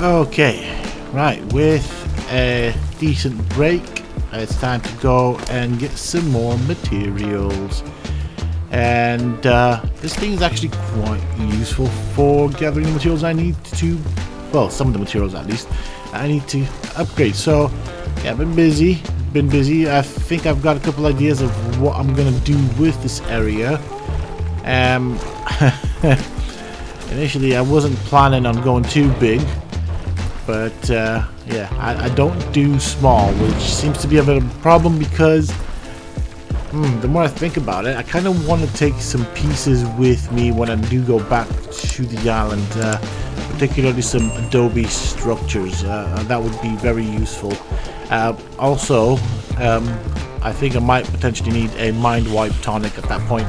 Okay, right, with a decent break, it's time to go and get some more materials. And this thing is actually quite useful for gathering the materials I need to, well, some of the materials at least, I need to upgrade. So, yeah, I've been busy. I think I've got a couple ideas of what I'm going to do with this area. Initially, I wasn't planning on going too big. But, yeah, I don't do small, which seems to be a bit of a problem because the more I think about it, I kind of want to take some pieces with me when I do go back to the island, particularly some adobe structures. That would be very useful. Also, I think I might potentially need a mind wipe tonic at that point.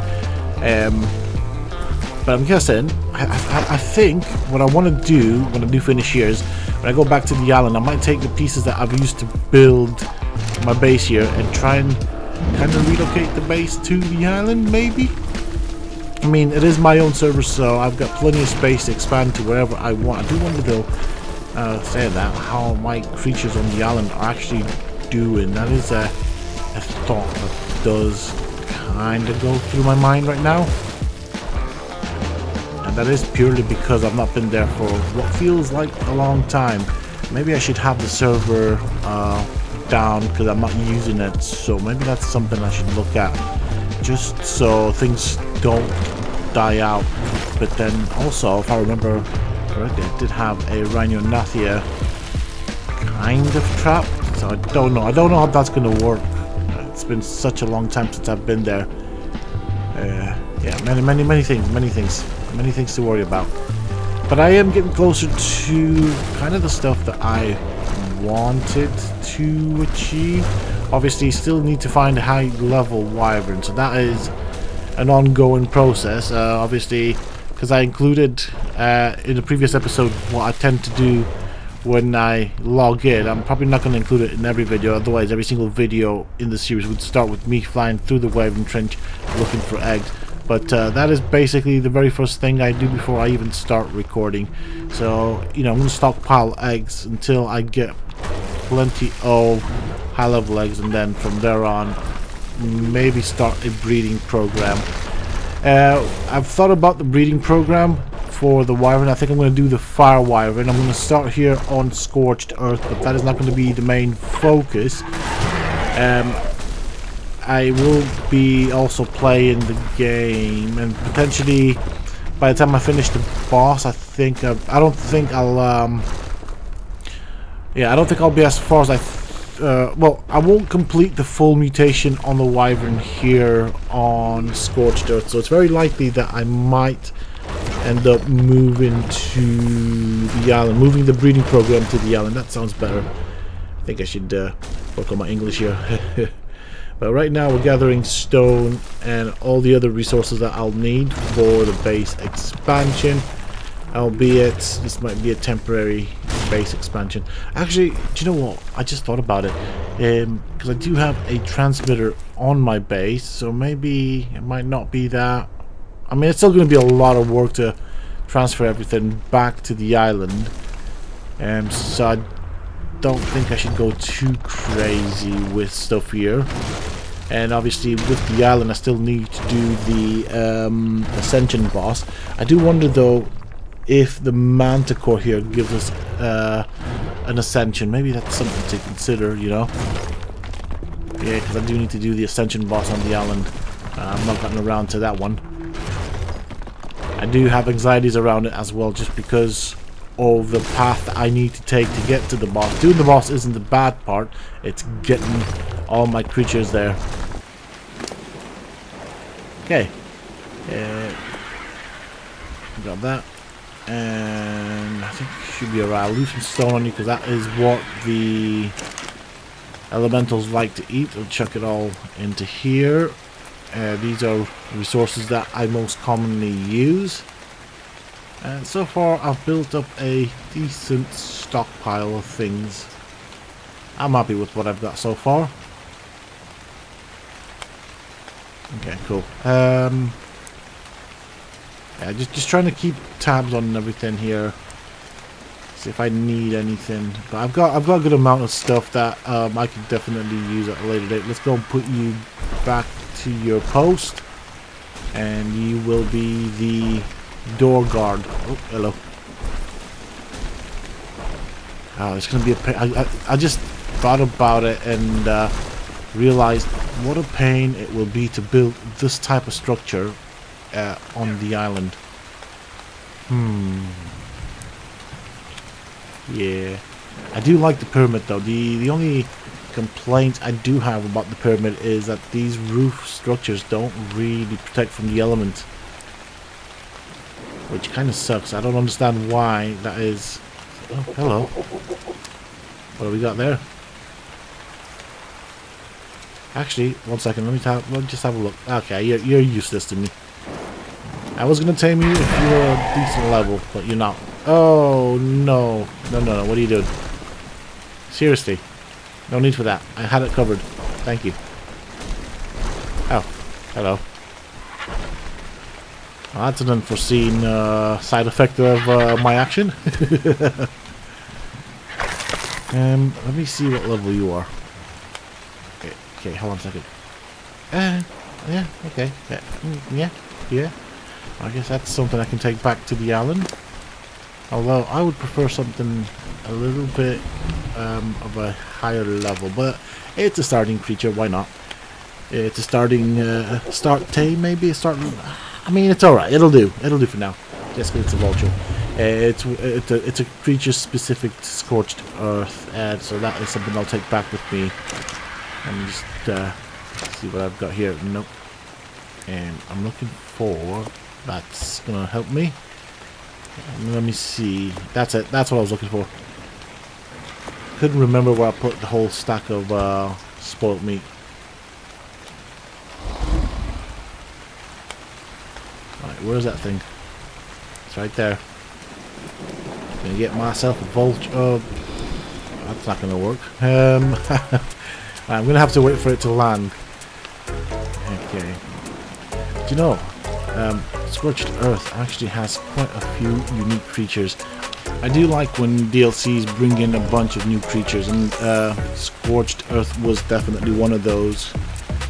But I'm guessing, I think what I want to do when I do finish here is when I go back to the island, I might take the pieces that I've used to build my base here and try and kind of relocate the base to the island, maybe? I mean, it is my own server, so I've got plenty of space to expand to wherever I want. I do wonder though, saying that, how my creatures on the island are actually doing. That is a thought that does kind of go through my mind right now. And that is purely because I've not been there for what feels like a long time. Maybe I should have the server down because I'm not using it, so maybe that's something I should look at, just so things don't die out. But then also, if I remember correctly, I did have a Rhinonathia kind of trapped, so I don't know how that's gonna work. It's been such a long time since I've been there. Yeah, many things to worry about. But I am getting closer to kind of the stuff that I wanted to achieve. Obviously, still need to find a high level wyvern, so that is an ongoing process. Obviously, because I included in the previous episode what I tend to do when I log in. I'm probably not going to include it in every video, otherwise every single video in the series would start with me flying through the wyvern trench looking for eggs. But that is basically the very first thing I do before I even start recording. So, you know, I'm going to stockpile eggs until I get plenty of high level eggs, and then from there on maybe start a breeding program. I've thought about the breeding program for the wyvern. I think I'm going to do the fire wyvern. I'm going to start here on Scorched Earth, but that is not going to be the main focus. I will be also playing the game, and potentially by the time I finish the boss, I don't think I'll be as far as well, I won't complete the full mutation on the wyvern here on Scorched Earth, so it's very likely that I might end up moving to the island, moving the breeding program to the island. That sounds better. I think I should work on my English here. But right now we're gathering stone and all the other resources that I'll need for the base expansion, albeit this might be a temporary base expansion. Actually, do you know what? I just thought about it, because I do have a transmitter on my base, so maybe it might not be that. I mean, it's still going to be a lot of work to transfer everything back to the island, so I don't think I should go too crazy with stuff here. And obviously with the island I still need to do the ascension boss. I do wonder though if the manticore here gives us an ascension. Maybe that's something to consider, you know. Yeah, because I do need to do the ascension boss on the island. I've not gotten around to that one. I do have anxieties around it as well, just because of the path that I need to take to get to the boss. Doing the boss isn't the bad part, it's getting all my creatures there. Okay, got that, and I think it should be alright. I'll leave some stone on you because that is what the elementals like to eat. I'll chuck it all into here. These are resources that I most commonly use. And so far I've built up a decent stockpile of things. I'm happy with what I've got so far. Okay, cool. Yeah, just trying to keep tabs on everything here. See if I need anything. But I've got a good amount of stuff that I could definitely use at a later date. Let's go and put you back to your post, and you will be the door guard. Oh, hello. Oh, it's gonna be a pain. I just thought about it and realized what a pain it will be to build this type of structure on the island. Yeah, I do like the pyramid though. The only complaint I do have about the pyramid is that these roof structures don't really protect from the element, which kind of sucks. I don't understand why that is. Oh, hello. What do we got there? Actually, one second. Let me just have a look. Okay, you're useless to me. I was gonna tame you if you were a decent level, but you're not. Oh no. No. What are you doing? Seriously. No need for that. I had it covered. Thank you. Oh. Hello. Well, that's an unforeseen side effect of my action. Let me see what level you are. Okay, hold on a second. Yeah, okay. Yeah. I guess that's something I can take back to the island. Although I would prefer something a little bit of a higher level, but it's a starting creature. Why not? It's a starting start tame, maybe a start. I mean, it's all right. It'll do for now. Just because it's a vulture. It's a creature specific to Scorched Earth, and so that is something I'll take back with me. And just see what I've got here. Nope. And I'm looking for. That's gonna help me. Let me see. That's it. That's what I was looking for. Couldn't remember where I put the whole stack of spoiled meat. Right, where's that thing? It's right there. Gonna get myself a vulture. That's not gonna work. I'm gonna have to wait for it to land. Okay. Do you know? Scorched Earth actually has quite a few unique creatures. I do like when DLCs bring in a bunch of new creatures, and Scorched Earth was definitely one of those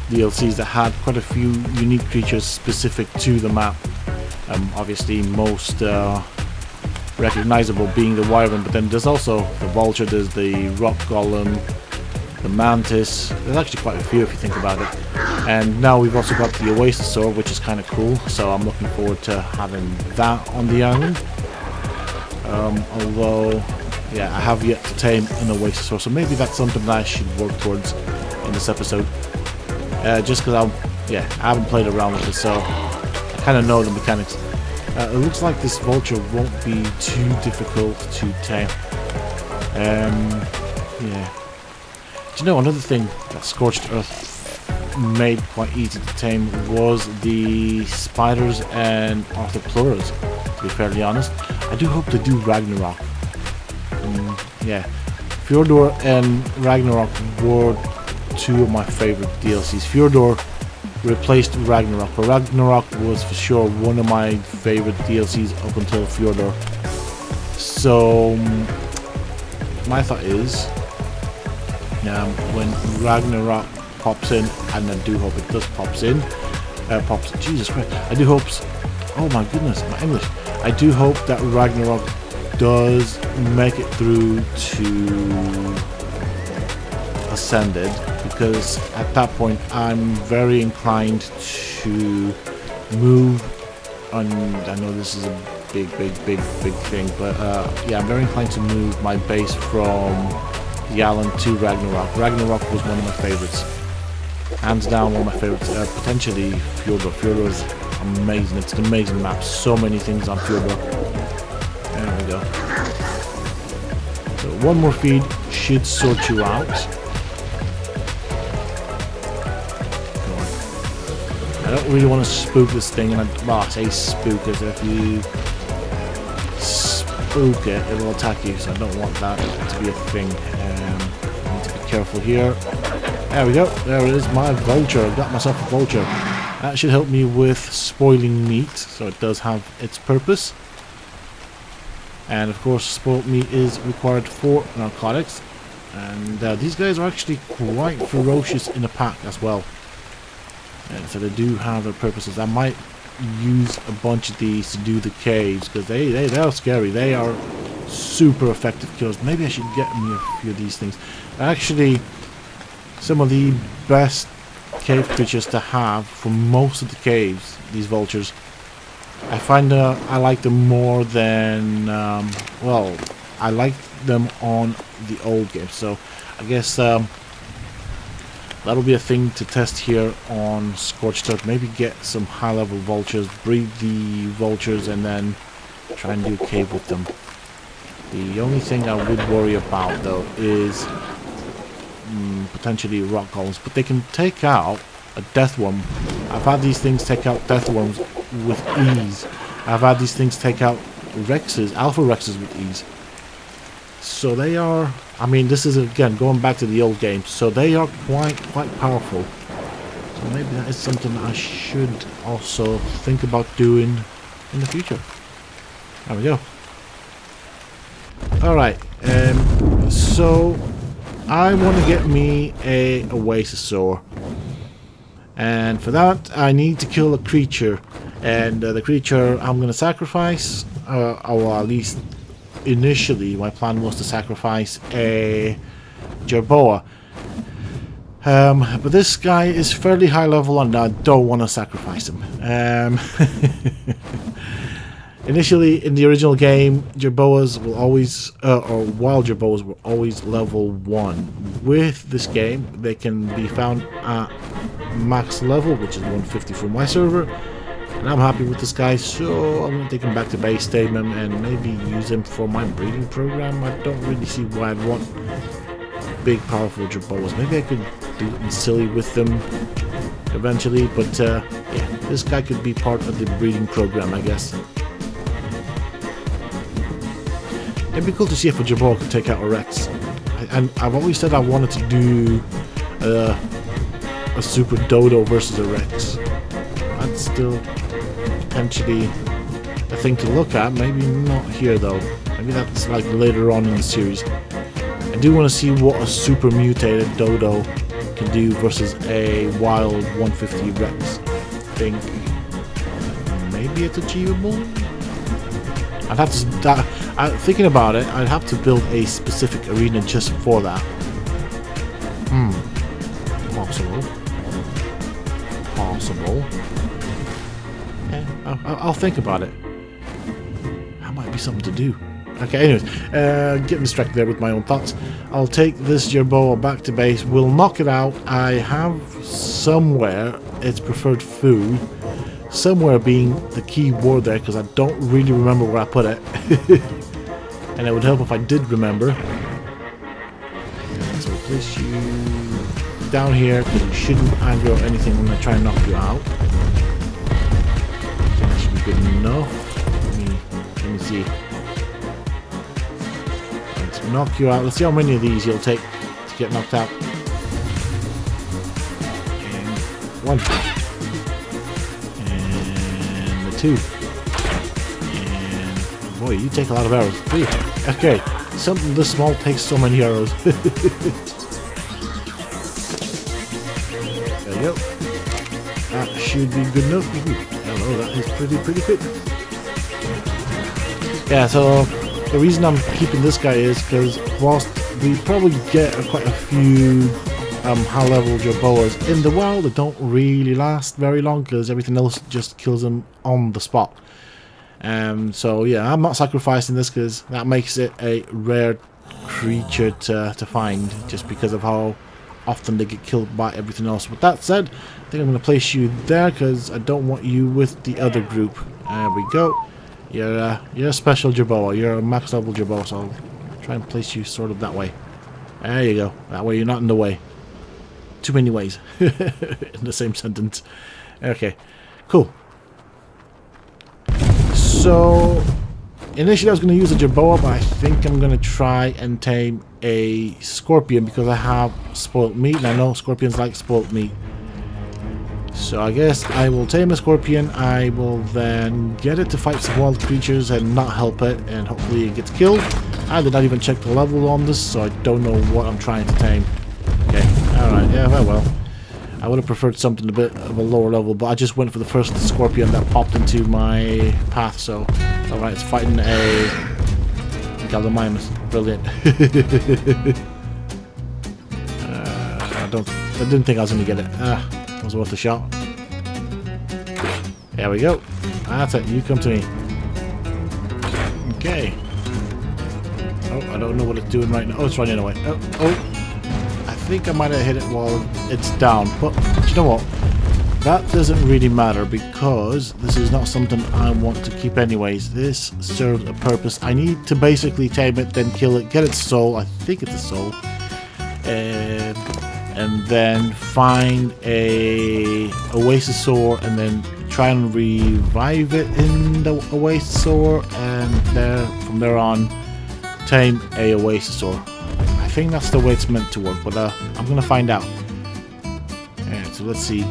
DLCs that had quite a few unique creatures specific to the map. Obviously most recognizable being the wyvern, but then there's also the vulture, there's the rock golem, the mantis. There's actually quite a few if you think about it. And now we've also got the Oasisaur, which is kind of cool, so I'm looking forward to having that on the island. Although, yeah, I have yet to tame an Oasisaur, so maybe that's something that I should work towards in this episode. Just because I haven't played around with it, so I kind of know the mechanics. It looks like this vulture won't be too difficult to tame. Yeah. Do you know, another thing that Scorched Earth made quite easy to tame was the spiders and Arthropluras, to be fairly honest. I do hope they do Ragnarok. Yeah. Fjordor and Ragnarok were two of my favorite DLCs. Fjordor replaced Ragnarok, but Ragnarok was for sure one of my favorite DLCs up until Fjordor. So my thought is, when Ragnarok pops in, and I do hope it does Jesus Christ, I do hope, oh my goodness, my English, I do hope that Ragnarok does make it through to Ascended, because at that point I'm very inclined to move on. I know this is a big thing, but yeah, I'm very inclined to move my base from the island to Ragnarok. Ragnarok was one of my favorites, hands down one of my favorites. Potentially Fjordor. Fjordor is amazing. It's an amazing map. So many things on Fjordor. There we go. So one more feed should sort you out. I don't really want to spook this thing, and I say spook it. If you spook it, it will attack you, so I don't want that to be a thing. I need to be careful here. There we go. There it is, my vulture. I got myself a vulture. That should help me with spoiling meat, so it does have its purpose. And of course, spoiled meat is required for narcotics. And these guys are actually quite ferocious in a pack as well. And so they do have their purposes. I might use a bunch of these to do the caves, because they are scary. They are super effective kills. Maybe I should get me a few of these things. Actually, some of the best cave creatures to have for most of the caves, these vultures, I find I like them more than well, I like them on the old game. So I guess that'll be a thing to test here on Scorched Earth. Maybe get some high-level vultures, breed the vultures, and then try and do a cave with them. The only thing I would worry about, though, is potentially rock golems. But they can take out a death worm. I've had these things take out death worms with ease. I've had these things take out Rexes, alpha Rexes with ease. So they are, I mean, this is again going back to the old games, so they are quite powerful. So maybe that is something I should also think about doing in the future. There we go. Alright, so I want to get me a Oasisaur. And for that, I need to kill a creature. And the creature I'm going to sacrifice, or at least initially my plan was to sacrifice a Jerboa. But this guy is fairly high level and I don't want to sacrifice him. Initially in the original game, Jerboas will always, or wild Jerboas were always level 1. With this game, they can be found at max level, which is 150 for my server. And I'm happy with this guy, so I'm going to take him back to base, tame him, and maybe use him for my breeding program. I don't really see why I'd want big, powerful Jerboas. Maybe I could do something silly with them eventually, but yeah, this guy could be part of the breeding program, I guess. It'd be cool to see if a Jerboa could take out a Rex. And I've always said I wanted to do a Super Dodo versus a Rex. That's still potentially a thing to look at. Maybe not here though. Maybe that's like later on in the series. I do want to see what a super mutated Dodo can do versus a wild 150 Rex. I think maybe it's achievable. I'd have to. Thinking about it, I'd have to build a specific arena just for that. Possible. Yeah, I'll think about it. That might be something to do. Okay, anyways, getting distracted there with my own thoughts. I'll take this Jerboa back to base. We'll knock it out. I have somewhere its preferred food. Somewhere being the key word there, because I don't really remember where I put it. And it would help if I did remember. So I'll place you down here, because you shouldn't aggro anything when I try and knock you out. I think that should be good enough. Let me see. Let's knock you out. Let's see how many of these you'll take to get knocked out. And 1. 2. And boy, you take a lot of arrows. 3. Okay, something this small takes so many arrows. There you go. That should be good enough. Hello, that is pretty quick. Yeah, so the reason I'm keeping this guy is because whilst we probably get quite a few high level Jerboas in the wild, that don't really last very long because everything else just kills them on the spot. So yeah, I'm not sacrificing this because that makes it a rare creature to find, just because of how often they get killed by everything else. With that said, I think I'm going to place you there because I don't want you with the other group. There we go. You're a special Jerboa. You're a max level Jerboa, so I'll try and place you sort of that way. There you go. That way you're not in the way. Too many ways in the same sentence. Okay, cool. So initially I was going to use a Jerboa, but I think I'm going to try and tame a scorpion because I have spoiled meat, and I know scorpions like spoiled meat. So I guess I will tame a scorpion. I will then get it to fight some wild creatures and not help it, and hopefully it gets killed. I did not even check the level on this, so I don't know what I'm trying to tame. Okay, alright, yeah, well. I would have preferred something a bit of a lower level, but I just went for the first scorpion that popped into my path, so... Alright, it's fighting a... Gallimimus. Brilliant. I didn't think I was going to get it. It was worth a shot. There we go. That's it, you come to me. Okay. Oh, I don't know what it's doing right now. Oh, it's running away. Oh. I think I might have hit it while it's down. But you know what? That doesn't really matter because this is not something I want to keep anyways. This serves a purpose. I need to basically tame it, then kill it, get its soul. I think it's a soul. And then find a Oasisaur and then try and revive it in the Oasisaur, and from there on tame a Oasisaur. I think that's the way it's meant to work, but I'm gonna find out. Alright, so let's see.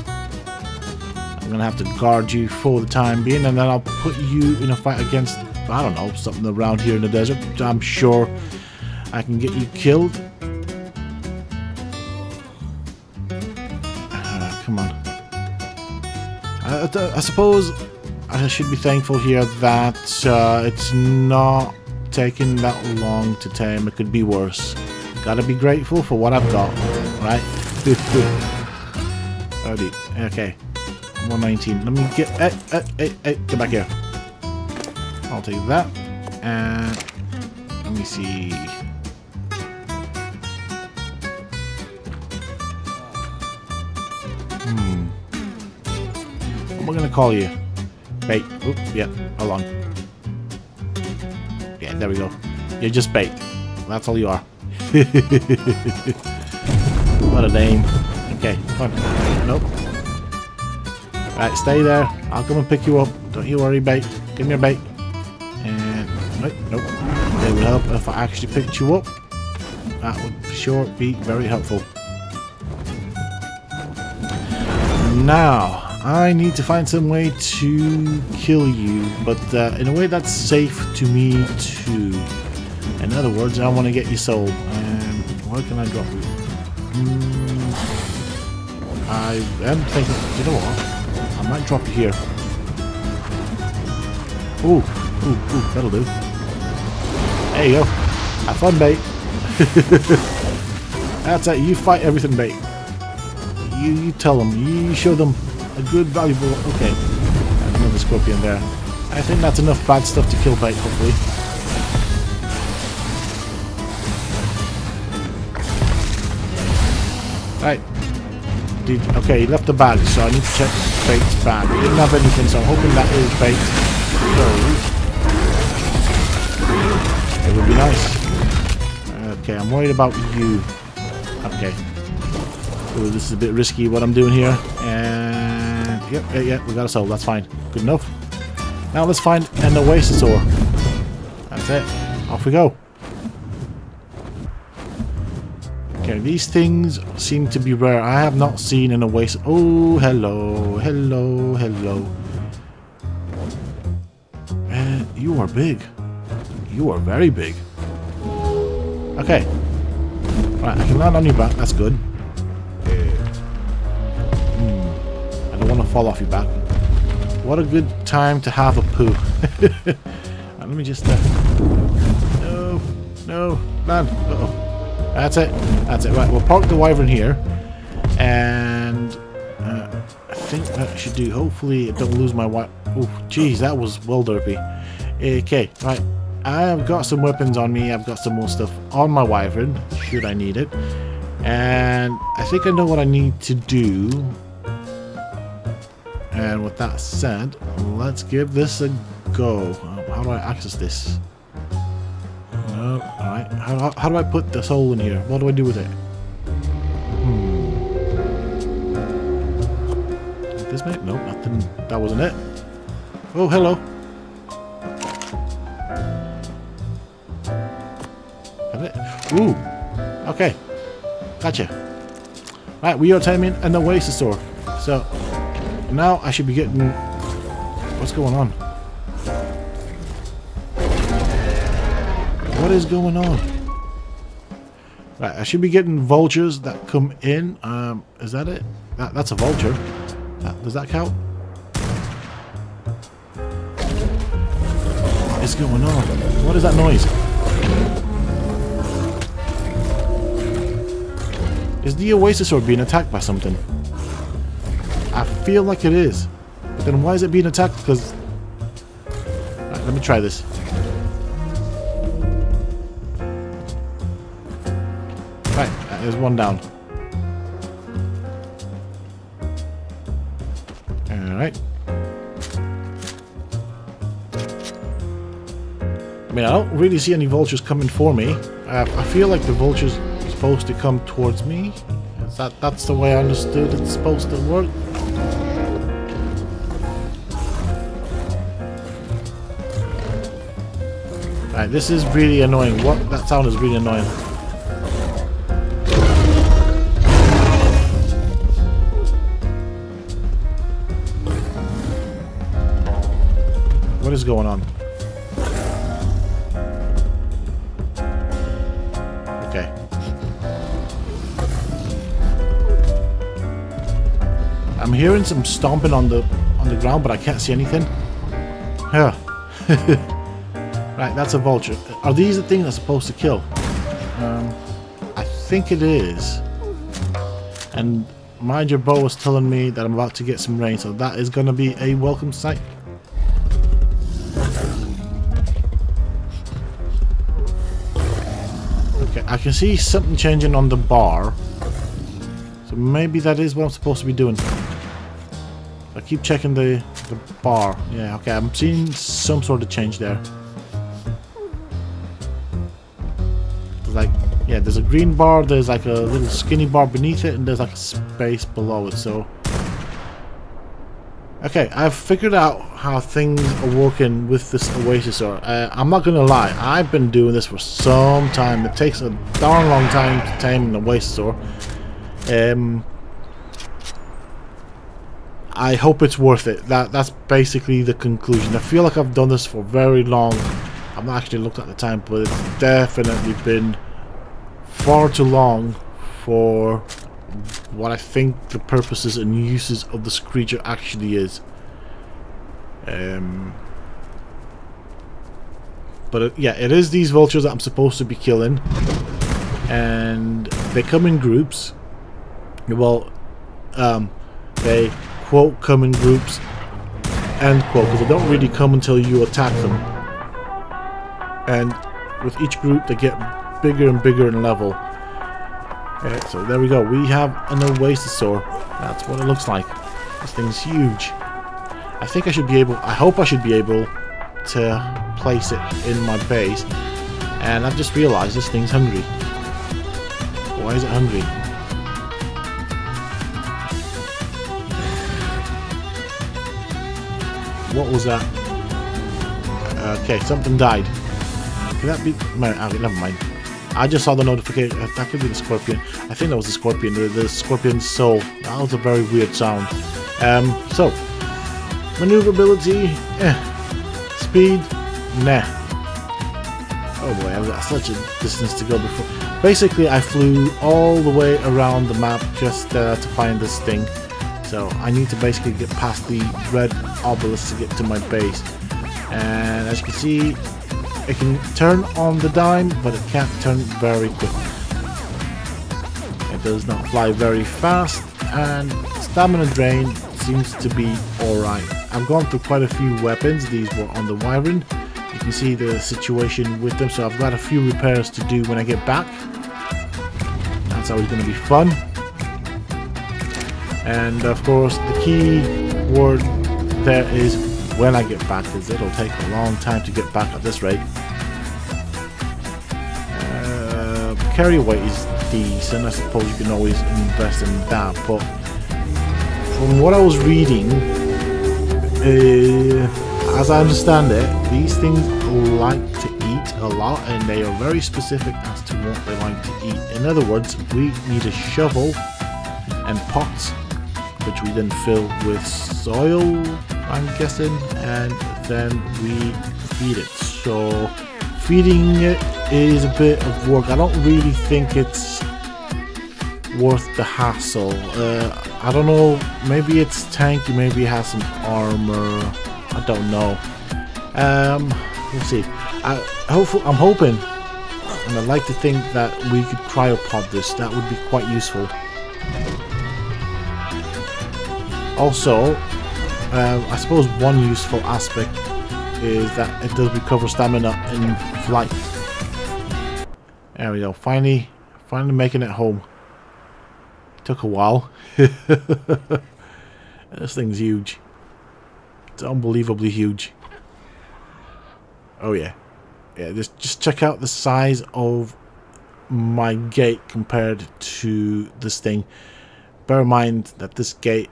I'm gonna have to guard you for the time being, and then I'll put you in a fight against, I don't know, something around here in the desert. I'm sure I can get you killed. Come on. I suppose I should be thankful here that it's not taking that long to tame. It could be worse. Gotta be grateful for what I've got, right? Okay. 119. Let me get... Hey, get back here. I'll take that. And... let me see... What am I gonna call you? Bait. Oop, yeah, hold on. Yeah, there we go. You're just bait. That's all you are. What a name. Okay, come on. Nope. Right, stay there. I'll come and pick you up. Don't you worry, bait. Give me your bait. And nope. It would help if I actually picked you up. That would for sure be very helpful. Now, I need to find some way to kill you, but in a way that's safe to me too. In other words, I want to get you sold. And where can I drop you? I am thinking, you know what? I might drop you here. Ooh, that'll do. There you go. Have fun, bait. That's it. You fight everything, bait. You tell them. You show them a good, valuable... Okay. There's another scorpion there. I think that's enough bad stuff to kill bait, hopefully. Right. Okay, he left the bag, so I need to check bait's bag. He didn't have anything, so I'm hoping that is bait. So, it would be nice. Okay, I'm worried about you. Okay. Ooh, this is a bit risky what I'm doing here. And yep, we got a soul. That's fine. Good enough. Now let's find an Oasisaur. That's it. Off we go. Okay, these things seem to be rare. I have not seen an Oasisaur. Oh, hello. You are big. You are very big. Okay. Right, I can land on your back. That's good. I don't want to fall off your back. What a good time to have a poo. Let me just... No, land. Uh-oh. That's it. Right, we'll park the wyvern here. And... I think that should do. Hopefully I don't lose my wyvern. Oh, jeez, that was well derpy. Okay, right. I've got some weapons on me. I've got some more stuff on my wyvern, should I need it. And I think I know what I need to do. And with that said, let's give this a go. How do I access this? Alright. How do I put this hole in here? What do I do with it? Is this mate? Nope, nothing. That wasn't it. Oh, hello. Ooh. Okay. Gotcha. Right, we are taming an Oasisaur. So now I should be getting... What's going on? What is going on? Right, I should be getting vultures that come in. Is that it? That's a vulture. Does that count? What is going on? What is that noise? Is the Oasisaur being attacked by something? I feel like it is. But then why is it being attacked? Because... Right, let me try this. Right, there's one down. Alright. I mean, I don't really see any vultures coming for me. I feel like the vultures are supposed to come towards me. That's the way I understood it's supposed to work. Right, this is really annoying. That sound is really annoying. What is going on? Okay. I'm hearing some stomping on the ground, but I can't see anything. Huh. Right, that's a vulture. Are these the things I'm supposed to kill? I think it is. And mind your bow was telling me that I'm about to get some rain, so that is going to be a welcome sight. Okay, I can see something changing on the bar. So maybe that is what I'm supposed to be doing. I keep checking the bar. Yeah, okay, I'm seeing some sort of change there. Like, yeah, there's a green bar, there's like a little skinny bar beneath it, and there's like a space below it. So okay, I've figured out how things are working with this Oasisaur. I'm not gonna lie, I've been doing this for some time. It takes a darn long time to tame an Oasisaur. I hope it's worth it. That's basically the conclusion. I feel like I've done this for very long. I've not actually looked at the time, but it's definitely been far too long for what I think the purposes and uses of this creature actually is. But yeah, it is these vultures that I'm supposed to be killing, and they come in groups. Well, they quote come in groups, end quote, because they don't really come until you attack them. And with each group they get bigger and bigger in level. So there we go, we have an Oasisaur. That's what it looks like. This thing's huge. I think I should be able, I hope I should be able to place it in my base. And I've just realized this thing's hungry. Why is it hungry? What was that? Okay, something died. Can that be... never mind. I just saw the notification. That could be the scorpion. I think that was the scorpion. The scorpion's soul. That was a very weird sound. So, maneuverability, speed, nah. Oh boy, I've got such a distance to go before. Basically, I flew all the way around the map just to find this thing. So I need to basically get past the red obelisk to get to my base. And as you can see, it can turn on the dime, but it can't turn very quickly. It does not fly very fast, and stamina drain seems to be alright. I've gone through quite a few weapons. These were on the Wyvern. You can see the situation with them, so I've got a few repairs to do when I get back. That's always going to be fun. And of course, the key word there is when I get back, because it'll take a long time to get back at this rate. Carry weight is decent. I suppose you can always invest in that, but from what I was reading, as I understand it, these things like to eat a lot, and they are very specific as to what they like to eat. In other words, we need a shovel and pots, which we then fill with soil, I'm guessing, and then we feed it. So feeding it is a bit of work. I don't really think it's worth the hassle. I don't know, maybe it's tanky, maybe it has some armor, I don't know. We'll see. I'm hoping, and I'd like to think that we could cryopod this. That would be quite useful. Also, I suppose one useful aspect is that it does recover stamina in flight. There we go. Finally making it home. Took a while. This thing's huge. It's unbelievably huge. Oh yeah. Yeah, just check out the size of my gate compared to this thing. Bear in mind that this gate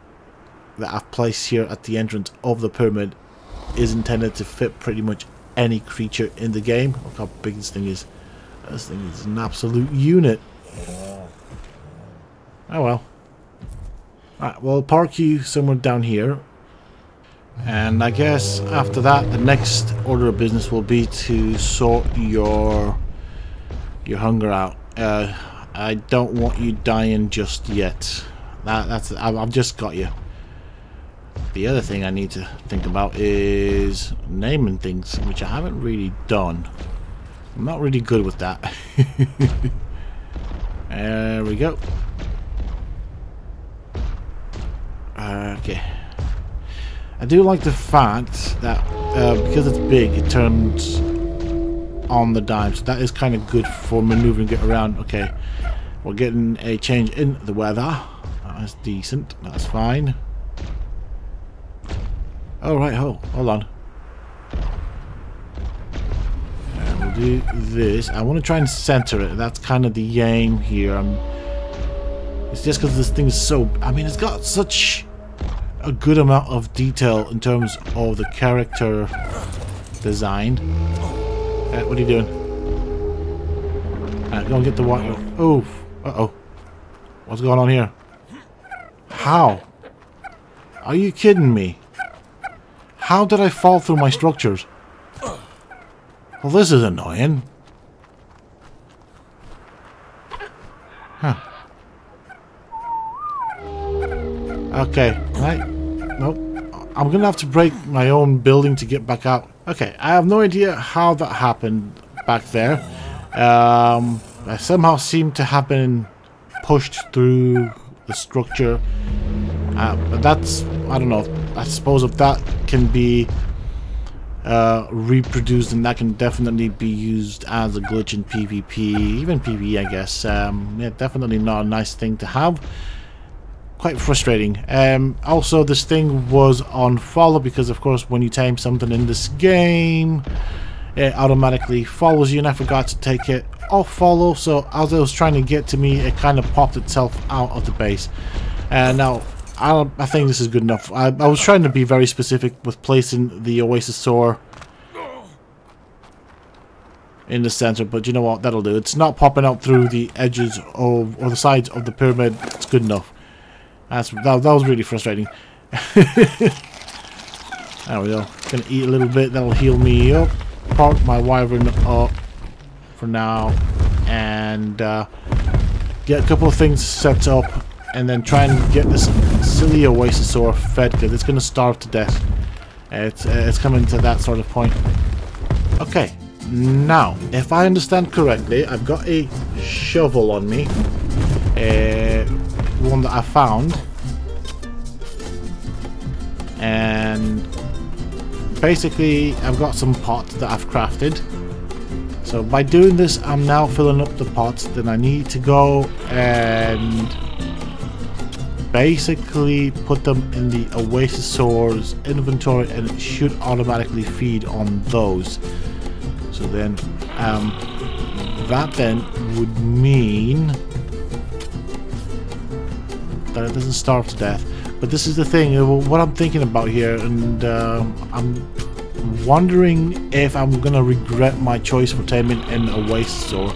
that I've placed here at the entrance of the pyramid is intended to fit pretty much any creature in the game. Look how big this thing is. This thing is an absolute unit. Oh well. Alright, well, park you somewhere down here. And I guess after that, the next order of business will be to sort your hunger out. I don't want you dying just yet. I've just got you. The other thing I need to think about is naming things, which I haven't really done. I'm not really good with that. There we go. Okay. I do like the fact that because it's big, it turns on the dime, so that is kind of good for maneuvering it around. Okay, we're getting a change in the weather. That's decent. That's fine. All right, hold on. And we'll do this. I want to try and center it. That's kind of the aim here. It's just because this thing is so... I mean, it's got such a good amount of detail in terms of the character design. What are you doing? Go and get the water. Oh, uh-oh. What's going on here? How? Are you kidding me? How did I fall through my structures? Well, this is annoying. Huh. Okay, right. Nope. I'm gonna have to break my own building to get back out. Okay, I have no idea how that happened back there. I somehow seem to have been pushed through the structure. But that's, I don't know, I suppose if that can be reproduced, then that can definitely be used as a glitch in PvP, even PvE, I guess. Yeah, definitely not a nice thing to have. Quite frustrating. Also, this thing was on follow because, of course, when you tame something in this game, it automatically follows you, and I forgot to take it off follow, so as it was trying to get to me, it kind of popped itself out of the base. And now, I think this is good enough. I was trying to be very specific with placing the Oasisaur in the center, but you know what? That'll do. It's not popping out through the edges of, or the sides of the pyramid. It's good enough. That was really frustrating. There we go. Gonna eat a little bit. That'll heal me up. Park my wyvern up for now, and get a couple of things set up, and then try and get this silly Oasisaur fed, because it's gonna starve to death. It's coming to that sort of point. Okay, now if I understand correctly, I've got a shovel on me. One that I found, and basically I've got some pots that I've crafted. So by doing this, I'm now filling up the pots. Then I need to go and basically put them in the Oasisaur's inventory, and it should automatically feed on those. So then that then would mean that it doesn't starve to death. But this is the thing, what I'm thinking about here, and I'm wondering if I'm gonna regret my choice for taming an Oasisaur.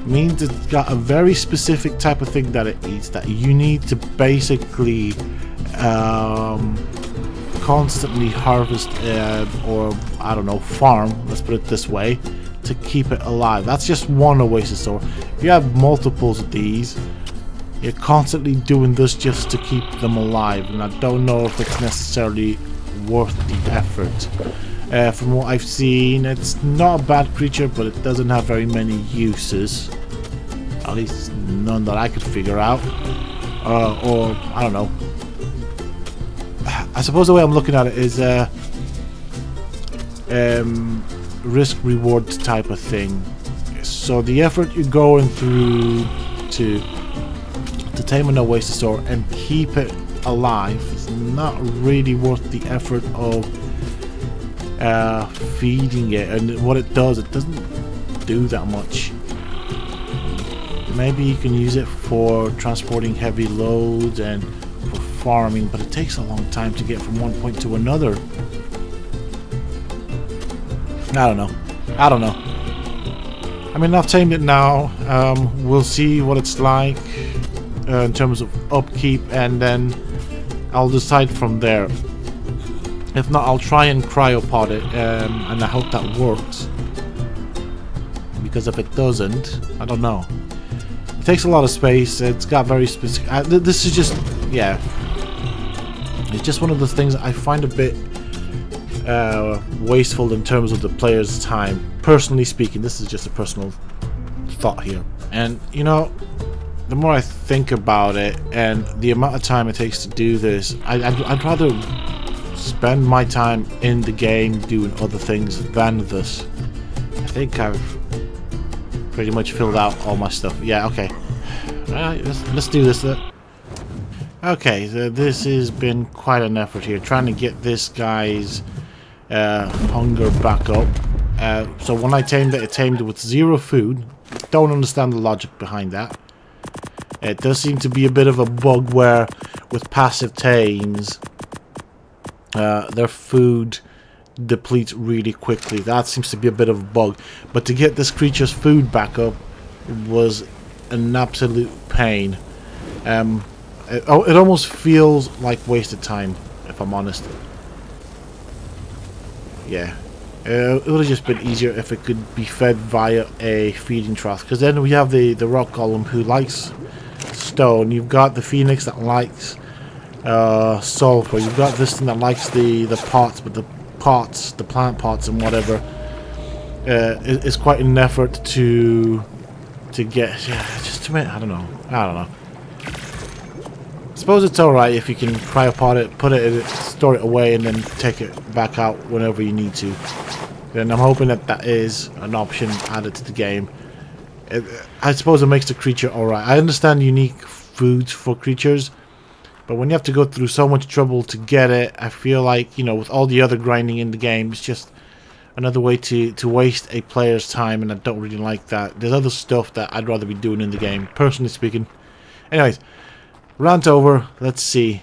means it's got a very specific type of thing that it eats that you need to basically constantly harvest or I don't know, farm, let's put it this way, to keep it alive. That's just one Oasisaur. If you have multiples of these, you're constantly doing this just to keep them alive, and I don't know if it's necessarily worth the effort. From what I've seen, it's not a bad creature, but it doesn't have very many uses. At least none that I could figure out. Or, I don't know. I suppose the way I'm looking at it is risk-reward type of thing. So the effort you're going through to tame an Oasisaur and keep it alive is not really worth the effort of feeding it. And what it does, it doesn't do that much. Maybe you can use it for transporting heavy loads and for farming, but it takes a long time to get from one point to another. I don't know. I mean, I've tamed it now. We'll see what it's like in terms of upkeep, and then I'll decide from there. If not, I'll try and cryopod it, and I hope that works. Because if it doesn't, I don't know. It takes a lot of space. It's got very specific. This is just, yeah. It's just one of those things I find a bit wasteful in terms of the player's time. Personally speaking, this is just a personal thought here. And you know, the more I think about it and the amount of time it takes to do this, I'd rather spend my time in the game doing other things than this. I think I've pretty much filled out all my stuff. Yeah, okay. Alright, let's do this. Okay, so this has been quite an effort here, trying to get this guy's hunger back up. So when I tamed it, it tamed with 0 food. Don't understand the logic behind that. It does seem to be a bit of a bug where with passive tames their food depletes really quickly. That seems to be a bit of a bug. But to get this creature's food back up was an absolute pain. It almost feels like wasted time, if I'm honest. Yeah. It would have just been easier if it could be fed via a feeding trough. Because then we have the rock golem who likes stone. You've got the phoenix that likes sulfur. You've got this thing that likes the pots, but the plant pots and whatever, is quite an effort to get. Yeah, just to make. I don't know. I suppose it's alright if you can cryopod it, put it in it, store it away, and then take it back out whenever you need to. Then I'm hoping that is an option added to the game. I suppose it makes the creature alright. I understand unique foods for creatures, but when you have to go through so much trouble to get it, I feel like, you know, with all the other grinding in the game, it's just another way to waste a player's time, and I don't really like that. There's other stuff that I'd rather be doing in the game, personally speaking. Anyways, rant over. Let's see.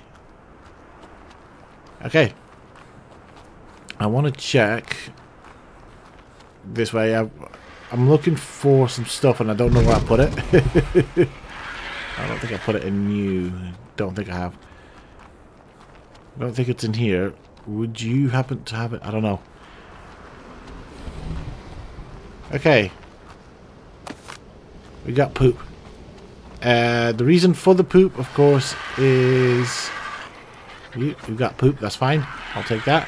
Okay. I want to check this way. I'm looking for some stuff and I don't know where I put it. I don't think I put it in new. Don't think I have. I don't think it's in here. Would you happen to have it? I don't know. Okay. We got poop. The reason for the poop, of course, is we've got poop. That's fine. I'll take that.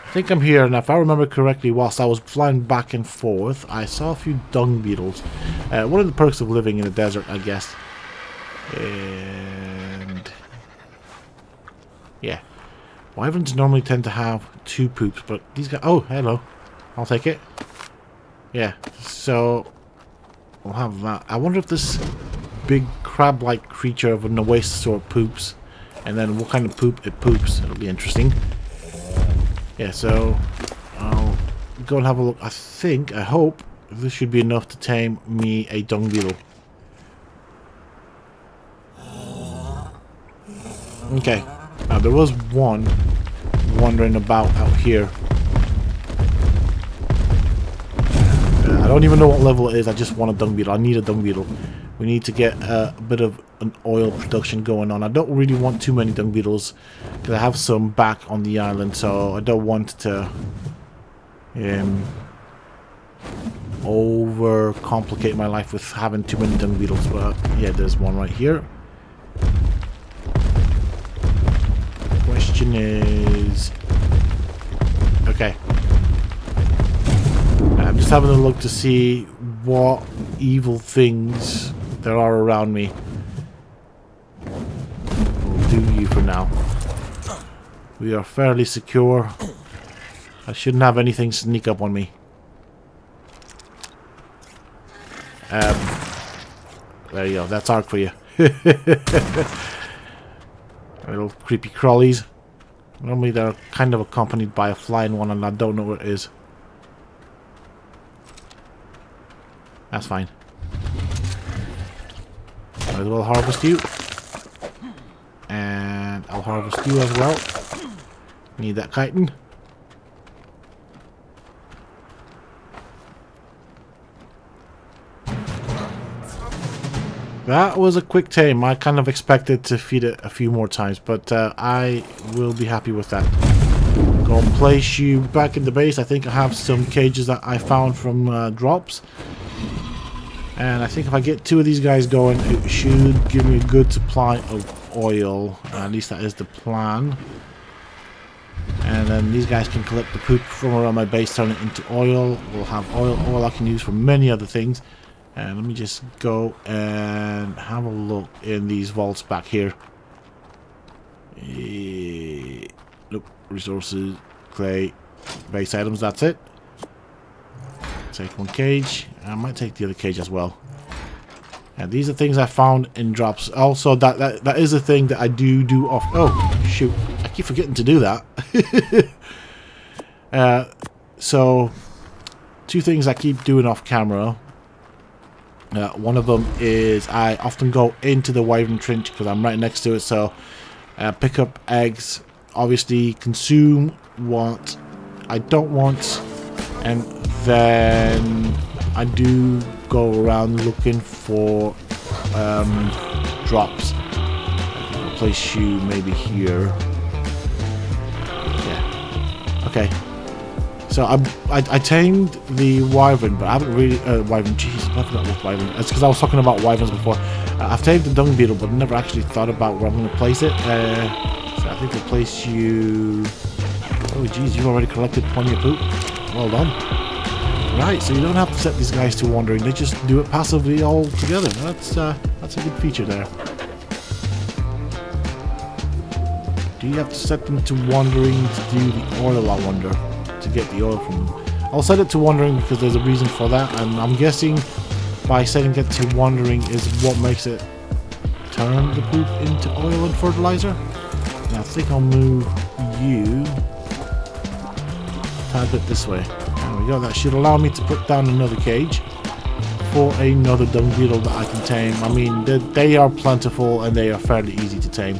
I think I'm here, and if I remember correctly, whilst I was flying back and forth, I saw a few dung beetles. One of the perks of living in the desert, I guess. And yeah, wyverns normally tend to have 2 poops, but these guys. Oh, hello. I'll take it. Yeah. So we'll have that. I wonder if this big crab-like creature of an Oasisaur poops, and then what kind of poop it poops. It'll be interesting. Yeah, so I'll go and have a look. I hope this should be enough to tame me a dung beetle. Okay, now there was one wandering about out here. I don't even know what level it is. I just want a dung beetle. I need a dung beetle. We need to get a bit of an oil production going on. I don't really want too many dung beetles because I have some back on the island, so I don't want to over complicate my life with having too many dung beetles. But yeah, there's one right here. The question is, okay, I'm just having a look to see what evil things there are around me. We'll do you for now. We are fairly secure. I shouldn't have anything sneak up on me. There you go. That's ARK for you. Little creepy crawlies. Normally they're kind of accompanied by a flying one, and I don't know where it is. That's fine. Might as well harvest you. And I'll harvest you as well. Need that chitin. That was a quick tame. I kind of expected to feed it a few more times, but I will be happy with that. Go and place you back in the base. I think I have some cages that I found from drops. And I think if I get 2 of these guys going, it should give me a good supply of oil. At least that is the plan. And then these guys can collect the poop from around my base, turn it into oil. We'll have oil I can use for many other things. And let me just go and have a look in these vaults back here. Nope, resources, clay, base items, that's it. Take one cage. I might take the other cage as well. And these are things I found in drops. Also, that is a thing that I do off. Oh, shoot. I keep forgetting to do that. So, 2 things I keep doing off camera. One of them is I often go into the wyvern trench because I'm right next to it, so pick up eggs, obviously consume what I don't want, and then I do go around looking for drops. I'll place you maybe here. Yeah. Okay. So I tamed the wyvern, but I haven't really wyvern. Jeez, I forgot what wyvern. It's because I was talking about wyverns before. I've tamed the dung beetle, but never actually thought about where I'm going to place it. So I think I'll place you. Oh, geez, you've already collected plenty of poop. Well done. Right, so you don't have to set these guys to wandering; they just do it passively all together. That's a good feature there. Do you have to set them to wandering to do the oil? I wonder. To get the oil from them. I'll set it to wandering because there's a reason for that, and I'm guessing by setting it to wandering is what makes it turn the poop into oil and fertilizer. And I think I'll move you a tad bit this way. There we go. That should allow me to put down another cage for another dung beetle that I can tame. I mean, they are plentiful and they are fairly easy to tame.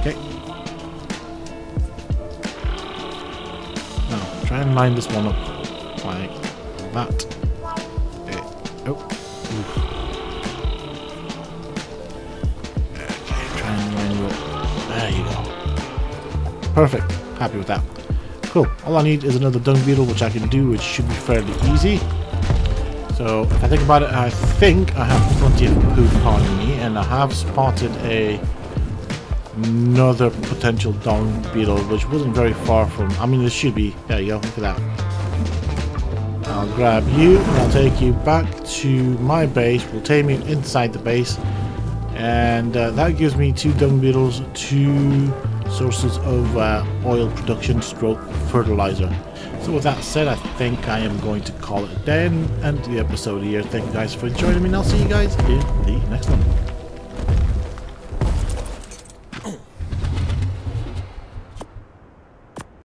Okay. Try and line this one up like that. Okay, try and line you up. There you go. Perfect. Happy with that. Cool. All I need is another dung beetle, which I can do, which should be fairly easy. So, if I think about it, I think I have plenty of poop on me, and I have spotted another potential dung beetle, which wasn't very far from. I mean, it should be. There you go. Look at that. I'll grab you and I'll take you back to my base. We'll tame you inside the base, and that gives me 2 dung beetles, 2 sources of oil production stroke fertilizer. So with that said, I think I am going to call it a day and end the episode here. Thank you guys for joining me, and I'll see you guys in the next one.